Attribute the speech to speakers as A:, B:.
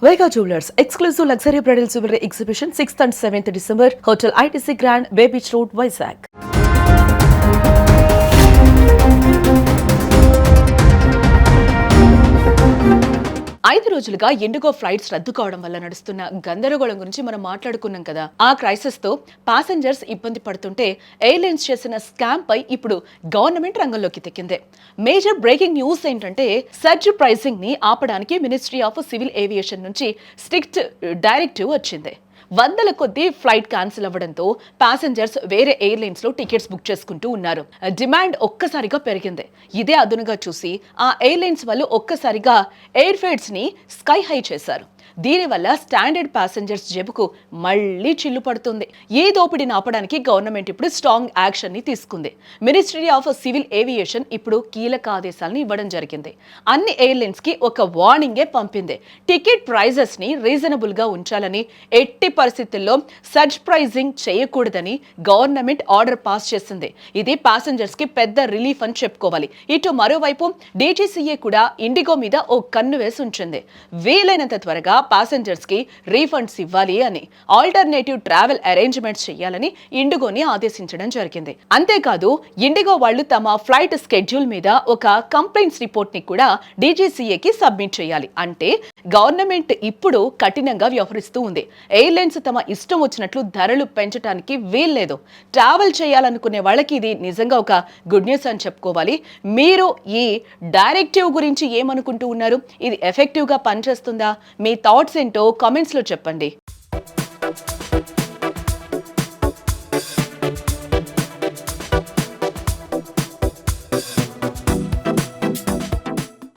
A: Vega Jewelers, exclusive luxury bridal jewelry exhibition 6th and 7th December, Hotel ITC Grand, Bay Beach Road, Vizag. 5 రోజులుగా IndiGo flights రద్దు కావడం వల్ల నడుస్తున్న గందరగోళం గురించి మనం మాట్లాడుకున్నాం కదా. ఆ క్రైసిస్ తో ప్యాసింజర్స్ ఇబ్బంది పడుతుంటే ఎయిర్లైన్స్ చేసిన స్కామ్ పై ఇప్పుడు గవర్నమెంట్ రంగంలోకి తెక్కింది. మేజర్ బ్రేకింగ్ న్యూస్ ఏంటంటే సర్జ్ ప్రైసింగ్ ని ఆపడానికి మినిస్ట్రీ ఆఫ్ సివిల్ ఏవియేషన్ నుంచి స్ట్రిక్ట్ డైరెక్టివ్ వచ్చింది. వందల కొద్దీ ఫ్లైట్ క్యాన్సిల్ అవ్వడంతో ప్యాసింజర్స్ వేరే ఎయిర్లైన్స్ లో టికెట్స్ బుక్ చేసుకుంటూ ఉన్నారు. డిమాండ్ ఒక్కసారిగా పెరిగింది. ఇదే అదునుగా చూసి ఆ ఎయిర్లైన్స్ వాళ్ళు ఒక్కసారిగా ఎయిర్ ఫేర్స్ ని స్కై హై చేశారు. దీనివల్ల స్టాండర్డ్ ప్యాసింజర్స్ జేబుకు మళ్లీ చిల్లు పడుతుంది. ఈ దోపిడీని ఆపడానికి గవర్నమెంట్ ఇప్పుడు స్ట్రాంగ్ యాక్షన్ ని తీసుకుంది. మినిస్ట్రీ ఆఫ్ సివిల్ ఏవియేషన్ ఇప్పుడు కీలక ఆదేశాలను ఇవ్వడం జరిగింది. అన్ని ఎయిర్లైన్స్ కి ఒక వార్నింగే పంపింది. టికెట్ ప్రైజెస్ ని రీజనబుల్ గా ఉంచాలని, ఎట్టి పరిస్థితుల్లో సర్జ్ ప్రైజింగ్ చేయకూడదని గవర్నమెంట్ ఆర్డర్ పాస్ చేసింది. ఇది ప్యాసింజర్స్ కి పెద్ద రిలీఫ్ అని చెప్పుకోవాలి. ఇటు మరోవైపు డీజీసీఏ కూడా ఇండిగో మీద ఓ కన్ను వేసి ఉంచింది. వీలైనంత త్వరగా ప్యాసింజర్స్ కి రీఫండ్స్ ఇవ్వాలి అని, ఆల్టర్నేటివ్ ట్రావెల్ అరేంజ్మెంట్స్ చేయాలని ఇండిగోని ఆదేశించడం జరిగింది. అంతేకాదు ఇండిగో వాళ్ళు తమ ఫ్లైట్ స్కెడ్యూల్ మీద ఒక కంప్లైంట్స్ రిపోర్ట్ ని కూడా డీజీసీఏకి సబ్మిట్ చేయాలి. అంటే గవర్నమెంట్ ఇప్పుడు కఠినంగా వ్యవహరిస్తూ ఉంది. ఎయిర్లైన్స్ తమ ఇష్టం వచ్చినట్లు ధరలు పెంచడానికి వీల్లేదు. ట్రావెల్ చేయాలనుకునే వాళ్ళకి ఇది నిజంగా ఒక గుడ్ న్యూస్ అని చెప్పుకోవాలి. మీరు ఈ డైరెక్టివ్ గురించి ఏమనుకుంటూ ఉన్నారు? ఇది ఎఫెక్టివ్ గా పనిచేస్తుందా? మీ థాట్స్ ఏంటో కామెంట్స్ లో చెప్పండి.